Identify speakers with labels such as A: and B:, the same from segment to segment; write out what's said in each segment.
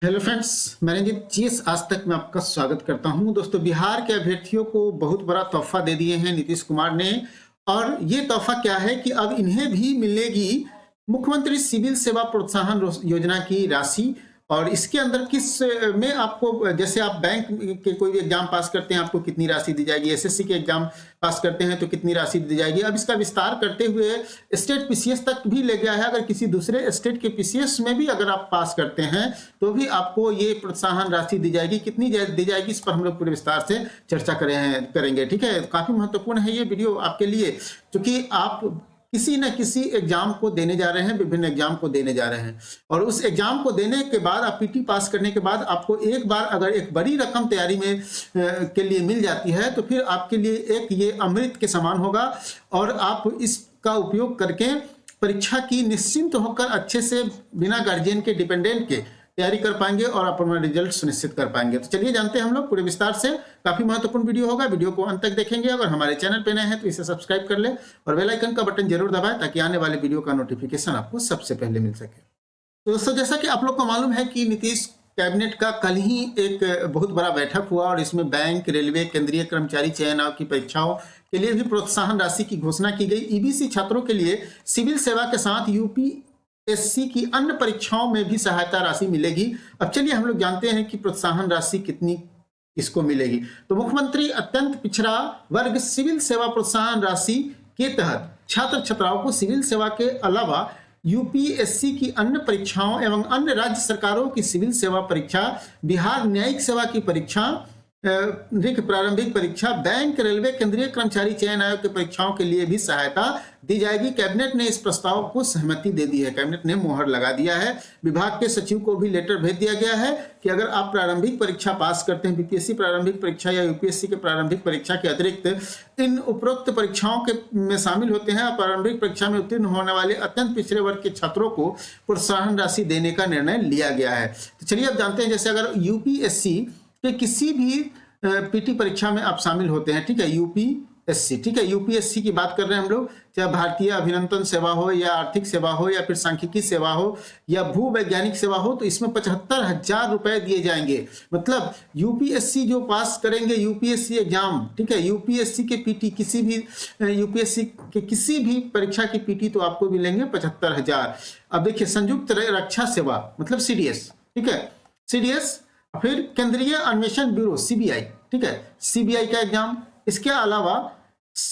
A: Hello friends, मैं Ranjit GS आज तक में आपका स्वागत करता हूं। दोस्तों, बिहार के अभ्यर्थियों को बहुत बड़ा तोहफा दे दिए हैं नीतीश कुमार ने। और ये तोहफा क्या है कि अब इन्हें भी मिलेगी मुख्यमंत्री सिविल सेवा प्रोत्साहन योजना की राशि। और इसके अंदर किस में आपको, जैसे आप बैंक के कोई भी एग्जाम पास करते हैं आपको कितनी राशि दी जाएगी, एसएससी के एग्जाम पास करते हैं तो कितनी राशि दी जाएगी। अब इसका विस्तार करते हुए स्टेट पीसीएस तक भी ले गया है। अगर किसी दूसरे स्टेट के पीसीएस में भी अगर आप पास करते हैं तो भी आपको ये प्रोत्साहन राशि दी जाएगी। कितनी दी जाएगी इस पर हम लोग पूरे विस्तार से चर्चा करेंगे। ठीक है, काफी महत्वपूर्ण है ये वीडियो आपके लिए, क्योंकि आप किसी न किसी एग्जाम को देने जा रहे हैं, विभिन्न एग्जाम को देने जा रहे हैं। और उस एग्जाम को देने के बाद आप पीटी पास करने के बाद आपको एक बार अगर एक बड़ी रकम तैयारी में के लिए मिल जाती है तो फिर आपके लिए एक ये अमृत के समान होगा। और आप इसका उपयोग करके परीक्षा की निश्चिंत होकर अच्छे से बिना गार्जियन के, डिपेंडेंट के तैयारी कर पाएंगे और अपना रिजल्ट सुनिश्चित कर पाएंगे। तो चलिए जानते हैं हम लोग पूरे विस्तार से। काफी महत्वपूर्ण वीडियो होगा, वीडियो को अंत तक देखेंगे। अगर हमारे चैनल पे नए हैं तो इसे सब्सक्राइब कर ले और बेल आइकन का बटन जरूर दबाएं ताकि आने वाले वीडियो का नोटिफिकेशन आपको सबसे पहले मिल सके। तो दोस्तों, जैसा कि आप लोग को मालूम है कि नीतीश कैबिनेट का कल ही एक बहुत बड़ा बैठक हुआ और इसमें बैंक, रेलवे, केंद्रीय कर्मचारी चयन आयोग की परीक्षाओं के लिए भी प्रोत्साहन राशि की घोषणा की गई। ईबीसी छात्रों के लिए सिविल सेवा के साथ यूपीएससी की अन्य परीक्षाओं में भी सहायता राशि मिलेगी। अब चलिए हम लोग जानते हैं कि प्रोत्साहन राशि कितनी इसको मिलेगी। तो मुख्यमंत्री अत्यंत पिछड़ा वर्ग सिविल सेवा प्रोत्साहन राशि के तहत छात्र छात्राओं को सिविल सेवा के अलावा यूपीएससी की अन्य परीक्षाओं एवं अन्य राज्य सरकारों की सिविल सेवा परीक्षा, बिहार न्यायिक सेवा की परीक्षा, प्रारंभिक परीक्षा, बैंक, रेलवे, केंद्रीय कर्मचारी चयन आयोग की परीक्षाओं के लिए भी सहायता दी जाएगी। कैबिनेट ने इस प्रस्ताव को सहमति दे दी है, कैबिनेट ने मोहर लगा दिया है। विभाग के सचिव को भी लेटर भेज दिया गया है कि अगर आप प्रारंभिक परीक्षा पास करते हैं, बीपीएससी प्रारंभिक परीक्षा या यूपीएससी के प्रारंभिक परीक्षा के अतिरिक्त इन उपरोक्त परीक्षाओं के में शामिल होते हैं, प्रारंभिक परीक्षा में उत्तीर्ण होने वाले अत्यंत पिछड़े वर्ग के छात्रों को प्रोत्साहन राशि देने का निर्णय लिया गया है। तो चलिए अब जानते हैं, जैसे अगर यूपीएससी के किसी भी पीटी परीक्षा में आप शामिल होते हैं, ठीक है, यूपीएससी, ठीक है, यूपीएससी की बात कर रहे हैं हम लोग, चाहे भारतीय अभियंत्रण सेवा हो या आर्थिक सेवा हो या फिर सांख्यिकी सेवा हो या भू वैज्ञानिक सेवा हो, तो इसमें 75,000 रुपए दिए जाएंगे। मतलब यूपीएससी जो पास करेंगे यूपीएससी एग्जाम, ठीक है, यूपीएससी के पीटी, किसी भी यूपीएससी के किसी भी परीक्षा की पीटी तो आपको मिलेंगे 75,000। अब देखिए, संयुक्त रक्षा सेवा मतलब सीडीएस, ठीक है, सीडीएस, फिर केंद्रीय अन्वेषण ब्यूरो सीबीआई, ठीक है, सीबीआई का एग्जाम। इसके अलावा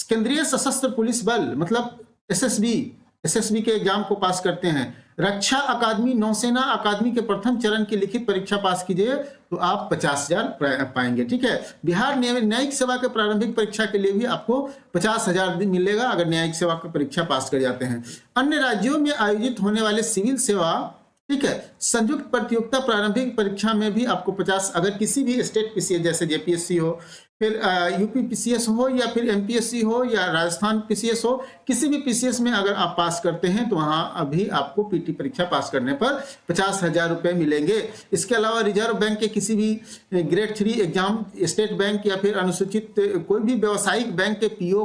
A: केंद्रीय सशस्त्र पुलिस बल मतलब एसएसबी के एग्जाम को पास करते हैं। रक्षा अकादमी, नौसेना अकादमी के प्रथम चरण की लिखित परीक्षा पास कीजिए तो आप 50,000 पाएंगे, ठीक है। बिहार न्यायिक सेवा के प्रारंभिक परीक्षा के लिए भी आपको 50,000 मिलेगा अगर न्यायिक सेवा की परीक्षा पास कर जाते हैं। अन्य राज्यों में आयोजित होने वाले सिविल सेवा, ठीक है, संयुक्त प्रतियोगिता प्रारंभिक परीक्षा में भी आपको 50, अगर किसी भी स्टेट पीसीएस जैसे जेपीएससी हो, फिर यूपी पीसीएस हो या फिर एमपीएससी हो या राजस्थान पीसीएस हो, किसी भी पीसीएस में अगर आप पास करते हैं तो वहां अभी आपको पीटी परीक्षा पास करने पर 50,000 रुपए मिलेंगे। इसके अलावा रिजर्व बैंक के किसी भी ग्रेड 3 एग्जाम, स्टेट बैंक या फिर अनुसूचित कोई भी व्यवसायिक बैंक के पीओ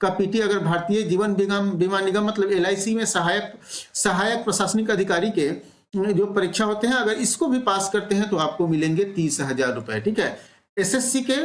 A: का पीटी, अगर भारतीय जीवन बीमा निगम मतलब एलआईसी में सहायक प्रशासनिक अधिकारी के जो परीक्षा होते हैं, अगर इसको भी पास करते हैं तो आपको मिलेंगे 30,000 रुपए, ठीक है। एसएससी के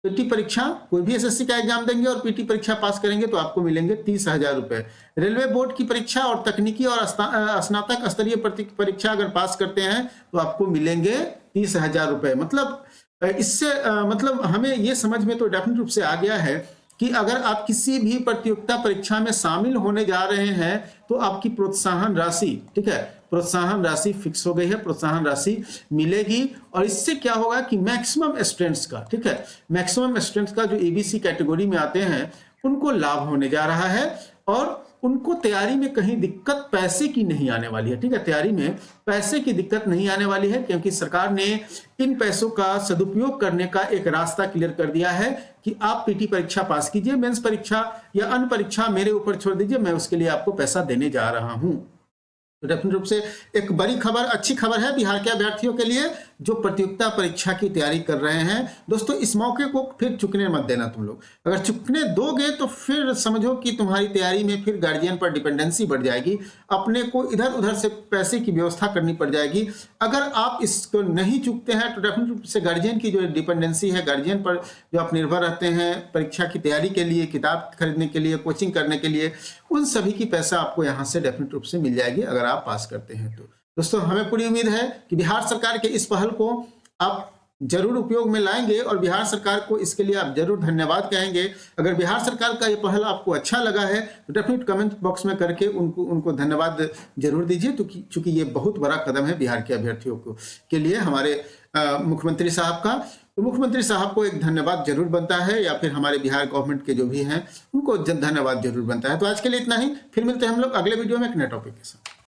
A: पीटी परीक्षा, कोई भी एसएससी का एग्जाम देंगे और पीटी परीक्षा पास करेंगे तो आपको मिलेंगे 30,000 रुपए। रेलवे बोर्ड की परीक्षा और तकनीकी और स्नातक स्तरीय परीक्षा अगर पास करते हैं तो आपको मिलेंगे 30,000 रुपए। मतलब इससे मतलब हमें ये समझ में तो डेफिनेट रूप से आ गया है कि अगर आप किसी भी प्रतियोगिता परीक्षा में शामिल होने जा रहे हैं तो आपकी प्रोत्साहन राशि, ठीक है, प्रोत्साहन राशि फिक्स हो गई है, प्रोत्साहन राशि मिलेगी। और इससे क्या होगा कि मैक्सिमम स्टूडेंट्स का, ठीक है, मैक्सिमम स्टूडेंट्स का जो एबीसी कैटेगरी में आते हैं उनको लाभ होने जा रहा है और उनको तैयारी में कहीं दिक्कत पैसे की नहीं आने वाली है, ठीक है, तैयारी में पैसे की दिक्कत नहीं आने वाली है, क्योंकि सरकार ने इन पैसों का सदुपयोग करने का एक रास्ता क्लियर कर दिया है कि आप पीटी परीक्षा पास कीजिए, मेंस परीक्षा या अन्य परीक्षा मेरे ऊपर छोड़ दीजिए, मैं उसके लिए आपको पैसा देने जा रहा हूं। तो डेफिनेट रूप से एक बड़ी खबर, अच्छी खबर है बिहार के अभ्यर्थियों के लिए। जो प्रतियोगिता परीक्षा की तैयारी कर रहे हैं। दोस्तों इस मौके को फिर चुकने मत देना तुम लोग। अगर चुकने दोगे तो फिर समझो कि तुम्हारी तैयारी में फिर गार्जियन पर डिपेंडेंसी बढ़ जाएगी, अपने को इधर उधर से पैसे की व्यवस्था करनी पड़ जाएगी। अगर आप इसको नहीं चुकते हैं तो डेफिनेट रूप से गार्जियन की जो डिपेंडेंसी है, गार्जियन पर जो आप निर्भर रहते हैं परीक्षा की तैयारी के लिए, किताब खरीदने के लिए, कोचिंग करने के लिए, उन सभी की पैसा आपको यहाँ से डेफिनेट रूप से मिल जाएगी अगर आप पास करते हैं तो। दोस्तों हमें पूरी उम्मीद है कि बिहार सरकार के इस पहल को आप जरूर उपयोग में लाएंगे और बिहार सरकार को इसके लिए आप जरूर धन्यवाद कहेंगे। अगर बिहार सरकार का ये पहल आपको अच्छा लगा है तो डेफिनेट कमेंट बॉक्स में करके उनको धन्यवाद जरूर दीजिए, क्योंकि ये बहुत बड़ा कदम है बिहार के अभ्यर्थियों को के लिए हमारे मुख्यमंत्री साहब का। तो मुख्यमंत्री साहब को एक धन्यवाद जरूर बनता है, या फिर हमारे बिहार गवर्नमेंट के जो भी हैं उनको धन्यवाद जरूर बनता है। तो आज के लिए इतना ही, फिर मिलते हैं हम लोग अगले वीडियो में एक नए टॉपिक के साथ।